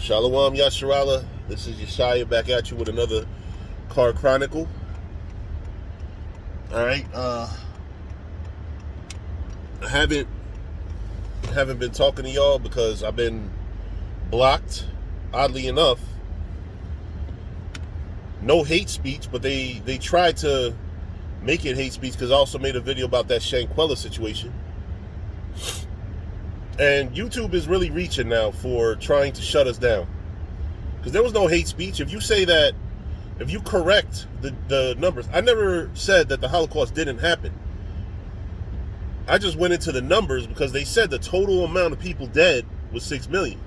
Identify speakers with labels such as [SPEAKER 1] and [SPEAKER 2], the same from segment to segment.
[SPEAKER 1] Shalom Yasharala. This is Yeshaya back at you with another Car Chronicle. Alright, I haven't been talking to y'all because I've been blocked. Oddly enough, no hate speech, but they tried to make it hate speech because I also made a video about that Shanquella situation. And YouTube is really reaching now for trying to shut us down. Because there was no hate speech. If you say that, if you correct the numbers, I never said that the Holocaust didn't happen. I just went into the numbers because they said the total amount of people dead was 6 million.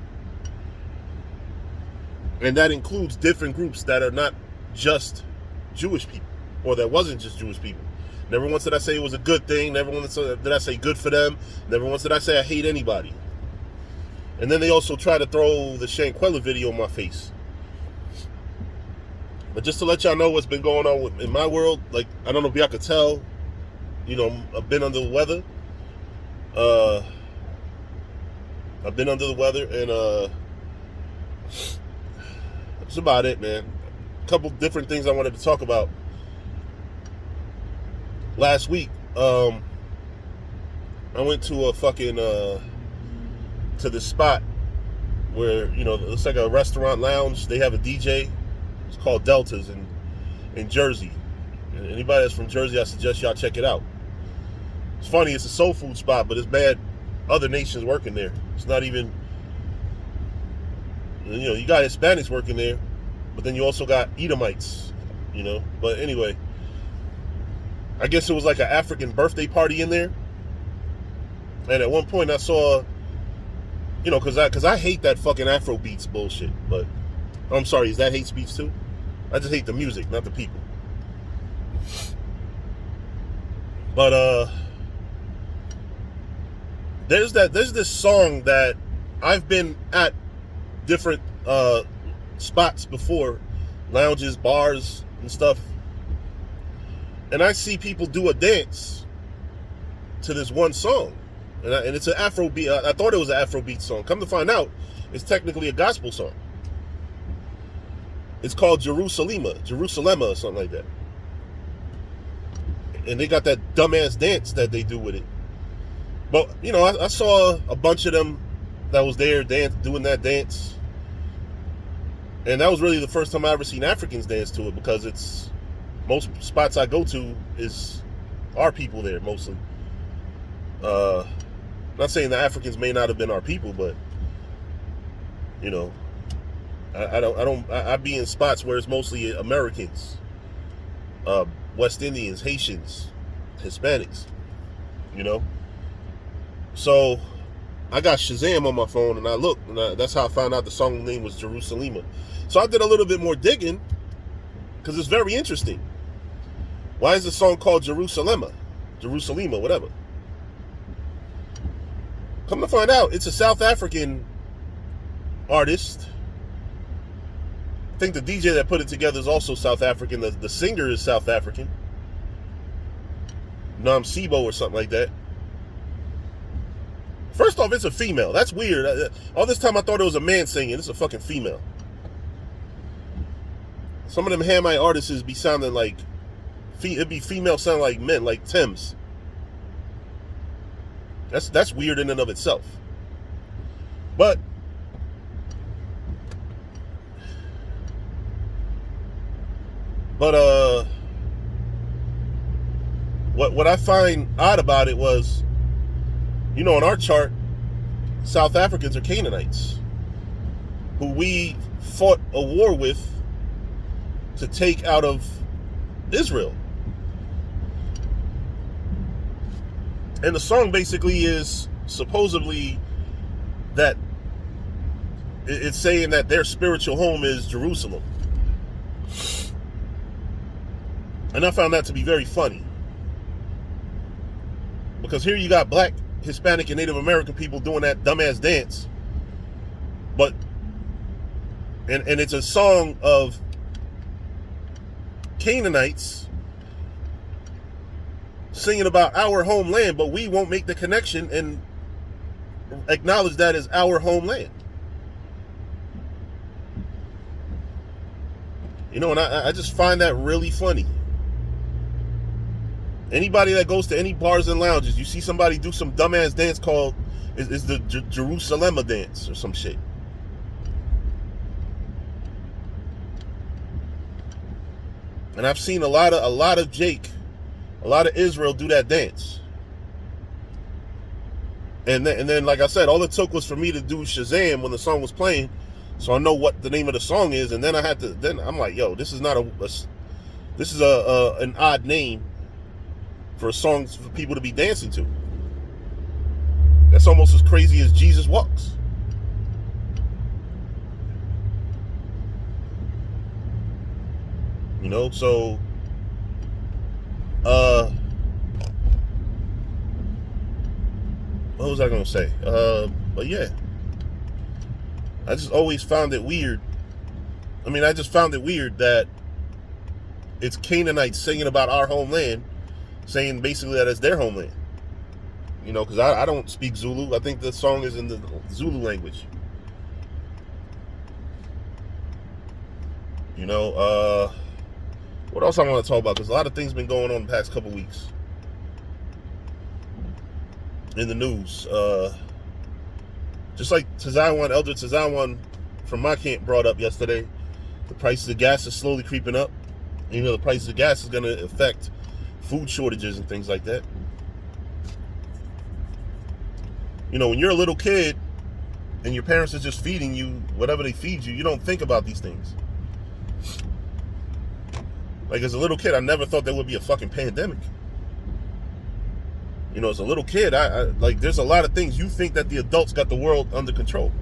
[SPEAKER 1] And that includes different groups that are not just Jewish people, or that wasn't just Jewish people. Never once did I say it was a good thing. Never once did I say good for them. Never once did I say I hate anybody. And then they also try to throw the Shanquella video in my face. But just to let y'all know what's been going on in my world, like, I don't know if y'all could tell, you know, I've been under the weather. And that's about it, man. A couple different things I wanted to talk about. Last week, I went to to this spot where, you know, it's like a restaurant lounge. They have a DJ. It's called Deltas in Jersey. And anybody that's from Jersey, I suggest y'all check it out. It's funny, it's a soul food spot, but it's bad other nations working there. It's not even, you know, you got Hispanics working there, but then you also got Edomites, you know. But anyway, I guess it was like an African birthday party in there. And at one point I saw, you know, because I hate that fucking Afro beats bullshit. But I'm sorry, is that hate speech too? I just hate the music, not the people. But there's this song that I've been at different spots before, lounges, bars, and stuff. And I see people do a dance to this one song. And it's an Afrobeat. I thought it was an Afrobeat song. Come to find out, it's technically a gospel song. It's called Jerusalema or something like that. And they got that dumbass dance that they do with it. But, you know, I saw a bunch of them that was there doing that dance. And that was really the first time I ever seen Africans dance to it, because it's, most spots I go to are people there mostly. Not saying the Africans may not have been our people, but, you know, I be in spots where it's mostly Americans, West Indians, Haitians, Hispanics, you know. So I got Shazam on my phone and I looked, and that's how I found out the song name was Jerusalema. So I did a little bit more digging because it's very interesting. Why is the song called Jerusalema, whatever? Come to find out, it's a South African artist. I think the DJ that put it together is also South African. The singer is South African. Namsibo or something like that. First off, it's a female. That's weird. All this time I thought it was a man singing. It's a fucking female. Some of them Hamite artists be sounding like, it'd be female sounding like men, like Thames. That's weird in and of itself. But what I find odd about it was, you know, on our chart, South Africans are Canaanites, who we fought a war with to take out of Israel. And the song basically is supposedly that it's saying that their spiritual home is Jerusalem. And I found that to be very funny. Because here you got black, Hispanic, and Native American people doing that dumbass dance. But, and it's a song of Canaanites singing about our homeland, but we won't make the connection and acknowledge that as our homeland. And I just find that really funny. Anybody that goes to any bars and lounges, you see somebody do some dumbass dance called is the Jerusalem dance or some shit. And I've seen a lot of Israel do that dance. And then, like I said, all it took was for me to do Shazam when the song was playing, so I know what the name of the song is. And then I'm like, yo, this is not this is an odd name for a song for people to be dancing to. That's almost as crazy as Jesus Walks. So what was I gonna say? But yeah, I just always found it weird. I just found it weird that it's Canaanites singing about our homeland, saying basically that it's their homeland. Because I don't speak Zulu. I think the song is in the Zulu language. What else I want to talk about? Because a lot of things been going on the past couple weeks in the news. Just like Elder Tazaiwan from my camp brought up yesterday, the prices of gas is slowly creeping up. The prices of gas is going to affect food shortages and things like that. When you're a little kid and your parents are just feeding you whatever they feed you, you don't think about these things. Like, as a little kid, I never thought there would be a fucking pandemic. As a little kid, I there's a lot of things you think that the adults got the world under control.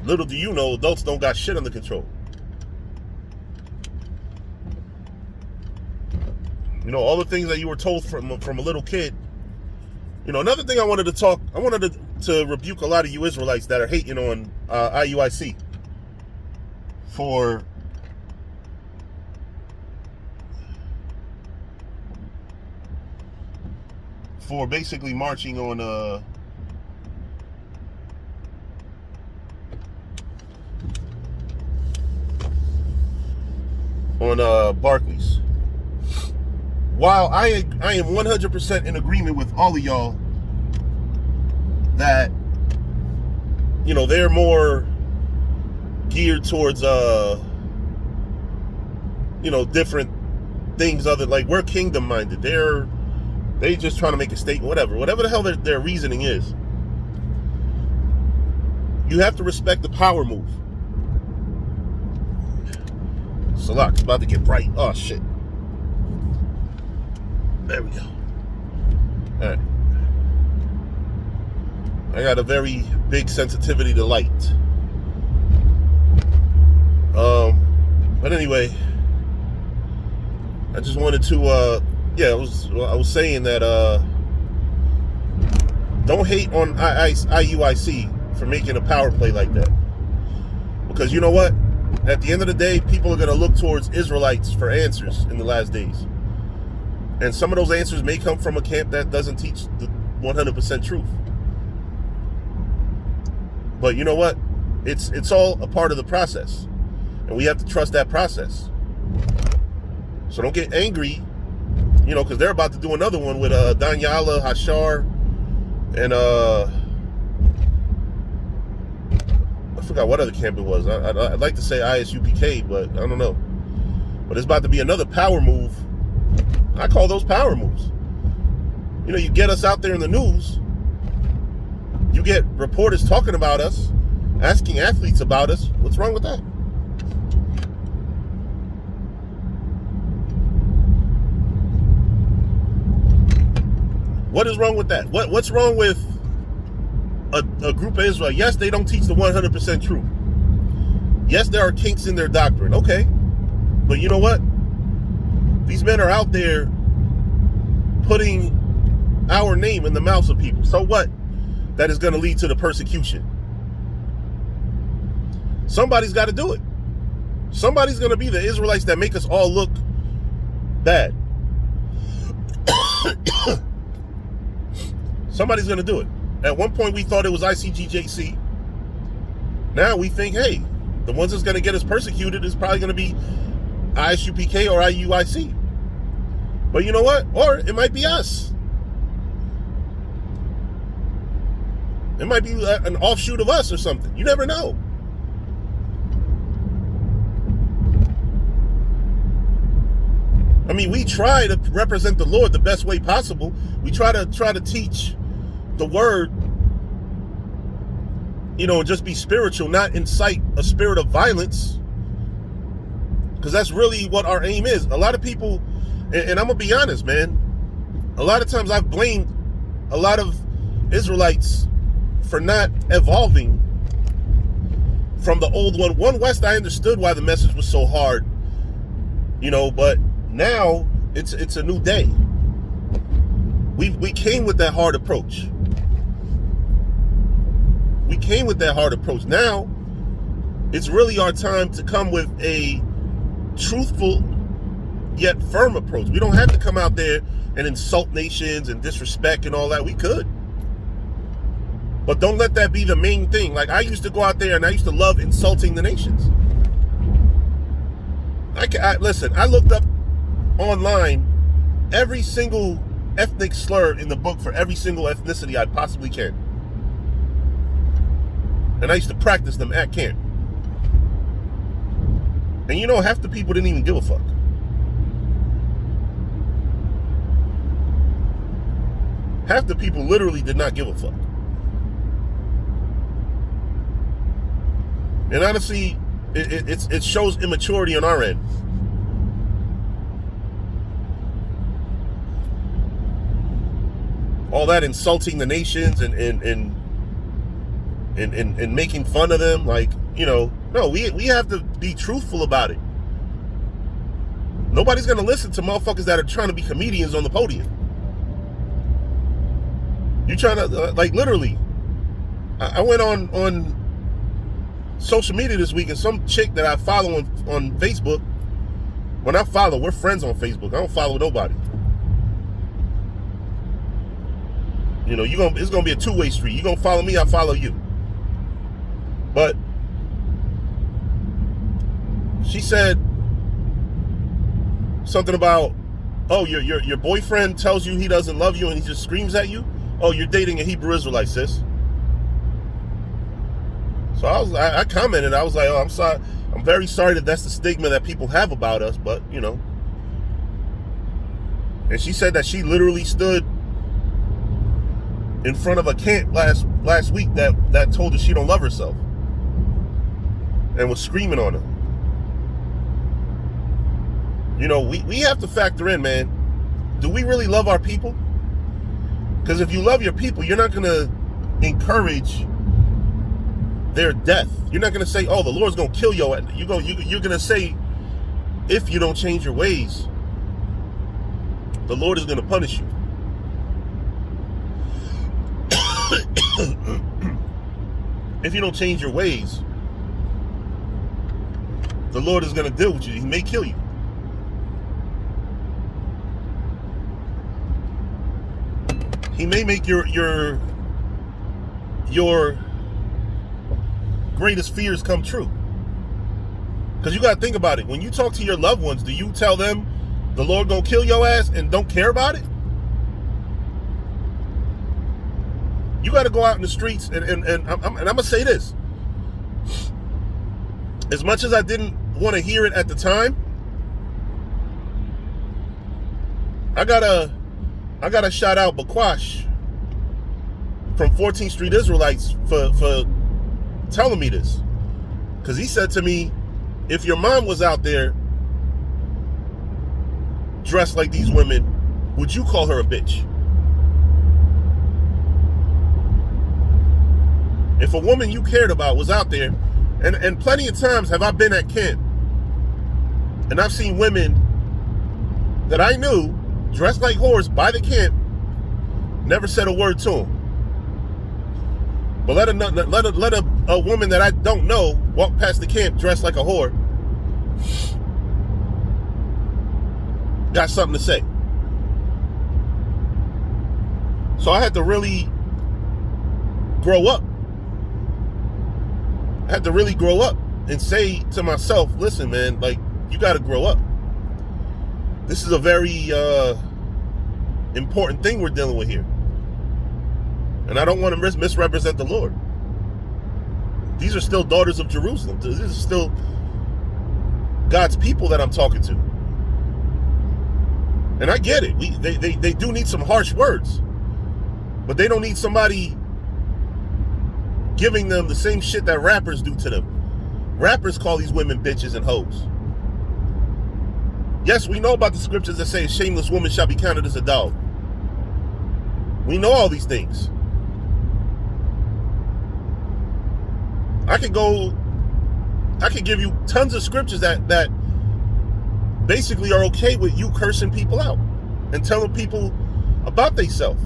[SPEAKER 1] Little do you know, adults don't got shit under control. All the things that you were told from a little kid. Another thing I wanted to rebuke a lot of you Israelites that are hating on IUIC for basically marching on Barclays. While I am 100% in agreement with all of y'all that they're more geared towards different things, other like we're kingdom minded. They just trying to make a statement, whatever the hell their reasoning is. You have to respect the power move. Salak, it's about to get bright. Oh shit. There we go. All right. I got a very big sensitivity to light. But anyway, I just wanted to I was saying that don't hate on IUIC for making a power play like that. Because you know what? At the end of the day, people are going to look towards Israelites for answers in the last days. And some of those answers may come from a camp that doesn't teach the 100% truth. But you know what? It's all a part of the process. And we have to trust that process. So don't get angry, because they're about to do another one with Danyala, Hashar, and I forgot what other camp it was. I'd like to say ISUPK, but I don't know. But it's about to be another power move. I call those power moves. You get us out there in the news. You get reporters talking about us, asking athletes about us. What's wrong with that? What is wrong with that? What's wrong with a group of Israel? Yes, they don't teach the 100% truth. Yes, there are kinks in their doctrine. Okay. But you know what? These men are out there putting our name in the mouths of people. So what? That is going to lead to the persecution. Somebody's got to do it. Somebody's going to be the Israelites that make us all look bad. Somebody's going to do it. At one point, we thought it was ICGJC. Now we think, hey, the ones that's going to get us persecuted is probably going to be ISUPK or IUIC. But you know what? Or it might be us. It might be an offshoot of us or something. You never know. I mean, we try to represent the Lord the best way possible. We try to teach the word, and just be spiritual, not incite a spirit of violence. Because that's really what our aim is. A lot of people, and I'm going to be honest, man, a lot of times I've blamed a lot of Israelites for not evolving from the old one. One West, I understood why the message was so hard, but now it's a new day. We came with that hard approach. We came with that hard approach. Now it's really our time to come with a truthful yet firm approach. We don't have to come out there and insult nations and disrespect and all that. We could, but don't let that be the main thing. Like, I used to go out there and I used to love insulting the nations. Listen, I looked up online every single ethnic slur in the book for every single ethnicity I possibly can. And I used to practice them at camp. And half the people didn't even give a fuck. Half the people literally did not give a fuck. And honestly, it shows immaturity on our end. All that insulting the nations and making fun of them, no, we have to be truthful about it. Nobody's gonna listen to motherfuckers that are trying to be comedians on the podium. You trying to literally. I went on social media this week, and some chick that I follow on Facebook. When I follow, we're friends on Facebook. I don't follow nobody. It's gonna be a two-way street. You gonna follow me, I follow you. But she said something about, oh, your boyfriend tells you he doesn't love you and he just screams at you. Oh, you're dating a Hebrew Israelite, sis. So I commented. I was like, oh, I'm sorry. I'm very sorry that that's the stigma that people have about us, but And she said that she literally stood in front of a camp last week that told her she don't love herself and was screaming on her. We have to factor in, man. Do we really love our people? Because if you love your people, you're not going to encourage their death. You're not going to say, oh, the Lord's going to kill you. You're going to say, if you don't change your ways, the Lord is going to punish you. If you don't change your ways, the Lord is going to deal with you. He may kill you. He may make your greatest fears come true. Because you got to think about it. When you talk to your loved ones, do you tell them the Lord gonna kill your ass and don't care about it? You got to go out in the streets, and I'm gonna say this. As much as I didn't want to hear it at the time, I gotta shout out Bakwash from 14th Street Israelites for telling me this. Because he said to me, if your mom was out there dressed like these women, would you call her a bitch? If a woman you cared about was out there, and plenty of times have I been at camp, and I've seen women that I knew dressed like whores by the camp, never said a word to them. But let a woman that I don't know walk past the camp dressed like a whore, got something to say. So I had to really grow up I had to really grow up and say to myself, listen, man, like, you got to grow up. This is a very important thing we're dealing with here. And I don't want to misrepresent the Lord. These are still daughters of Jerusalem. This is still God's people that I'm talking to. And I get it. They do need some harsh words. But they don't need somebody giving them the same shit that rappers do to them. Rappers call these women bitches and hoes. Yes, we know about the scriptures that say a shameless woman shall be counted as a dog. We know all these things. I could give you tons of scriptures that basically are okay with you cursing people out and telling people about themselves.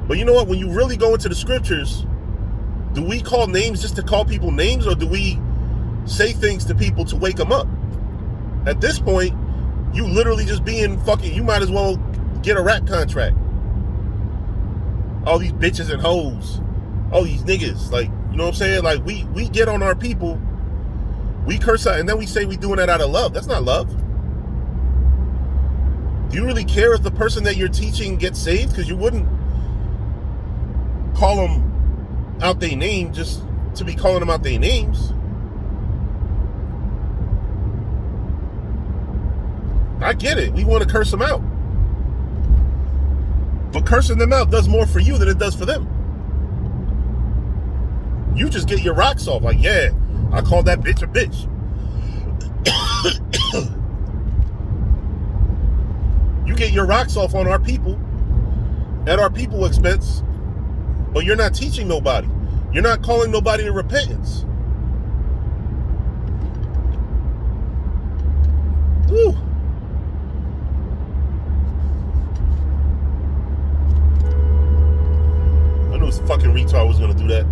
[SPEAKER 1] But you know what? When you really go into the scriptures, do we call names just to call people names, or do we say things to people to wake them up? At this point, you literally just being fucking, you might as well get a rap contract. All these bitches and hoes. All these niggas. Like, you know what I'm saying? Like, we get on our people, we curse out, and then we say we doing that out of love. That's not love. Do you really care if the person that you're teaching gets saved? Because you wouldn't call them out their name just to be calling them out their names. I get it. We want to curse them out. But cursing them out does more for you than it does for them. You just get your rocks off. Like, yeah, I called that bitch a bitch. You get your rocks off on our people at our people's expense, but you're not teaching nobody. You're not calling nobody to repentance. Woo. I knew this fucking retard was gonna do that.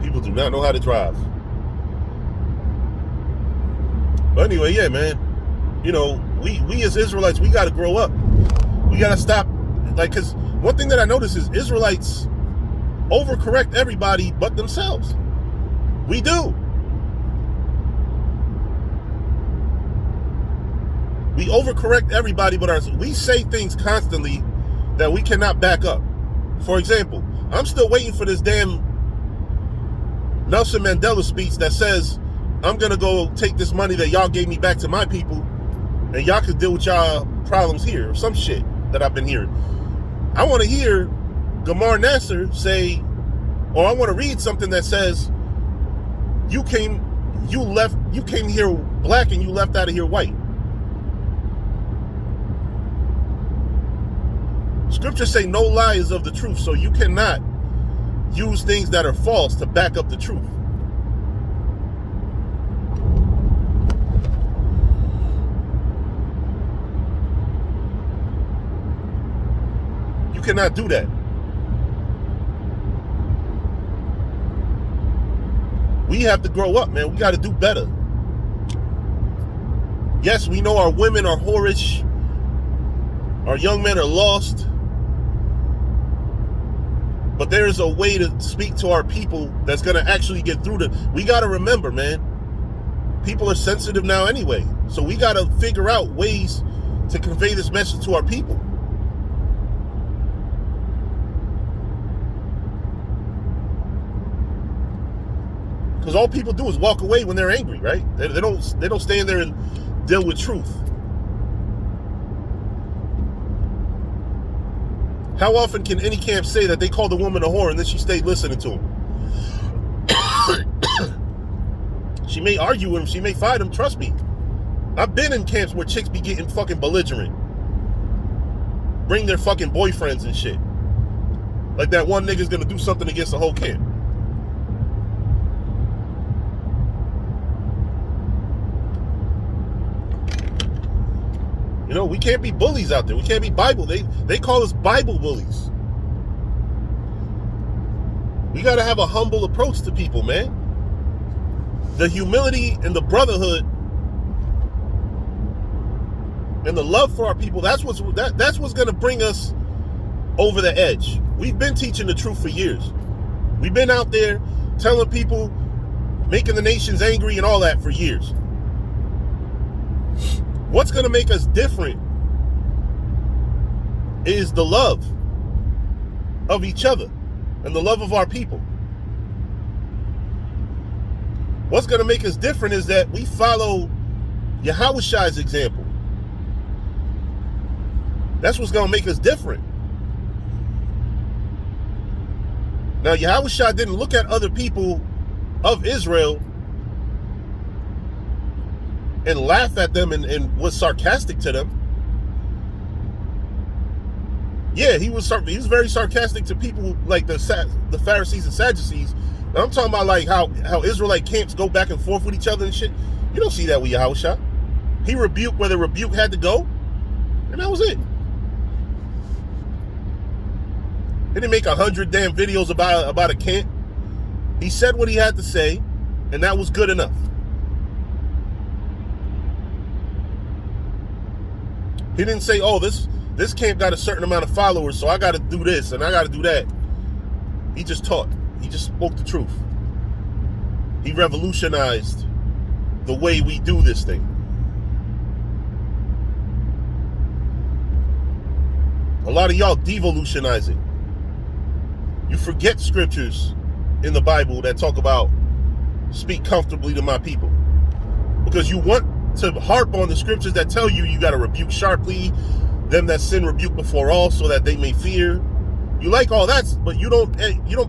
[SPEAKER 1] People do not know how to drive. But anyway, yeah, man. You know, we as Israelites, we got to grow up. We got to stop. Like, because one thing that I notice is Israelites overcorrect everybody but themselves. We do. We overcorrect everybody but ourselves. We say things constantly that we cannot back up. For example, I'm still waiting for this damn Nelson Mandela speech that says, I'm going to go take this money that y'all gave me back to my people, and y'all can deal with y'all problems here, or some shit that I've been hearing. I want to hear Gamar Nasser say, or I want to read something that says, you came here black and you left out of here white. Scriptures say no lie is of the truth, so you cannot use things that are false to back up the truth. You cannot do that. We have to grow up, man. We got to do better. Yes, we know our women are whorish. Our young men are lost. But there is a way to speak to our people that's going to actually get through to. We got to remember, man, people are sensitive now anyway. So we got to figure out ways to convey this message to our people. Because all people do is walk away when they're angry, right? They don't stand there and deal with truth. How often can any camp say that they called a woman a whore and then she stayed listening to them? She may argue with him, she may fight him, trust me. I've been in camps where chicks be getting fucking belligerent. Bring their fucking boyfriends and shit. Like that one nigga's gonna do something against the whole camp. You know, we can't be bullies out there. We can't be Bible. They call us Bible bullies. We got to have a humble approach to people, man. The humility and the brotherhood and the love for our people, that's what's going to bring us over the edge. We've been teaching the truth for years. We've been out there telling people, making the nations angry and all that for years. What's going to make us different is the love of each other and the love of our people. What's going to make us different is that we follow Yahawashai's example. That's what's going to make us different. Now, Yahawashi didn't look at other people of Israel and laugh at them and was sarcastic to them. Yeah, he was very sarcastic to people like the Pharisees and Sadducees. Now, I'm talking about like how Israelite camps go back and forth with each other and shit. You don't see that with Yahawashi. He rebuked where the rebuke had to go, and that was it. He didn't make 100 damn videos about a camp. He said what he had to say, and that was good enough. He didn't say, oh, this camp got a certain amount of followers, so I got to do this and I got to do that. He just taught. He just spoke the truth. He revolutionized the way we do this thing. A lot of y'all devolutionize it. You forget scriptures in the Bible that talk about speak comfortably to my people, because you want to harp on the scriptures that tell you got to rebuke sharply, them that sin rebuke before all, so that they may fear. You like all that, but you don't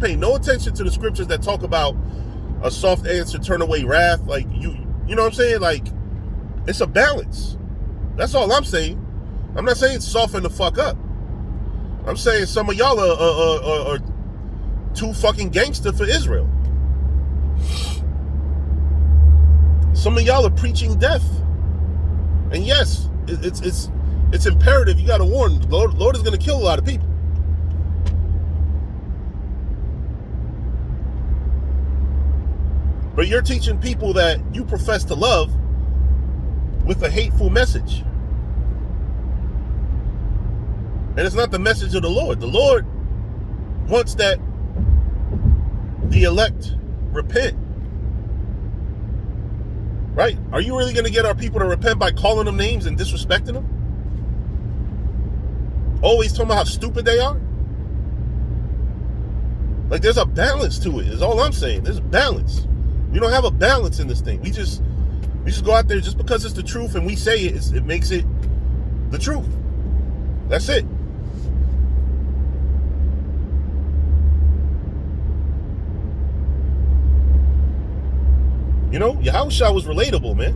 [SPEAKER 1] pay no attention to the scriptures that talk about a soft answer turn away wrath. Like you know what I'm saying? Like, it's a balance. That's all I'm saying. I'm not saying soften the fuck up. I'm saying some of y'all are too fucking gangster for Israel. Some of y'all are preaching death. And yes, it's imperative. You got to warn. The Lord is going to kill a lot of people. But you're teaching people that you profess to love with a hateful message. And it's not the message of the Lord. The Lord wants that the elect repent. Right? Are you really going to get our people to repent by calling them names and disrespecting them? Always talking about how stupid they are? Like, there's a balance to it, is all I'm saying. There's a balance. We don't have a balance in this thing. We just go out there just because it's the truth and we say it, it makes it the truth. That's it. You know, Yahawashi was relatable, man.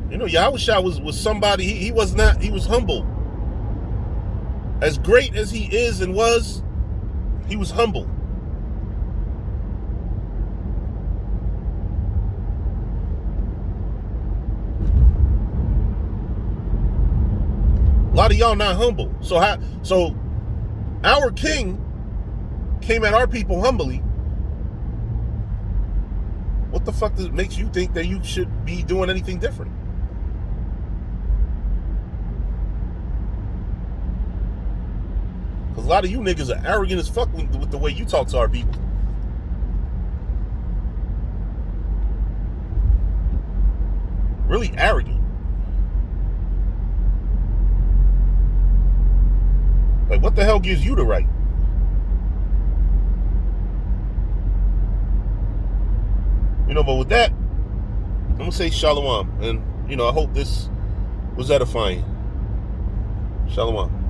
[SPEAKER 1] You know, Yahawashi was somebody, he was humble. As great as he is and was, he was humble. A lot of y'all not humble. So our king came at our people humbly. What the fuck makes you think that you should be doing anything different? Because a lot of you niggas are arrogant as fuck with the way you talk to our people. Really arrogant. Like, what the hell gives you the right? You know, but with that, I'm going to say shalom. And, you know, I hope this was edifying. Shalom.